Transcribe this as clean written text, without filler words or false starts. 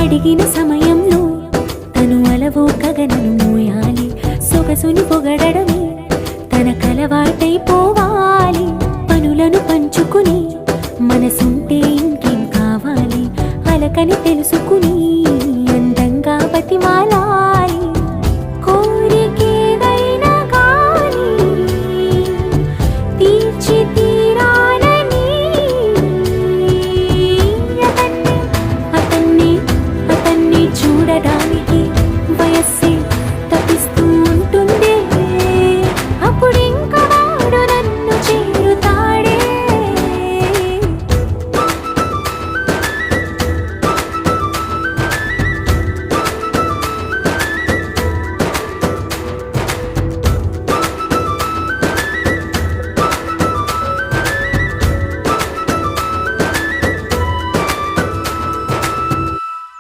అడిగిన సమయంలో తను అలవోకగా నన్ను మోయాలి. సొగసుని పొగడమే తనకలవాటైపోవాలి. పనులను పంచుకుని మనసుంటే ఇంకేం కావాలి. అలకని తెలుసుకుని అందంగా బతిమాలాలి. కోరికేదైనా గాని తీర్చి తీరాలని అతన్ని చూడడానికి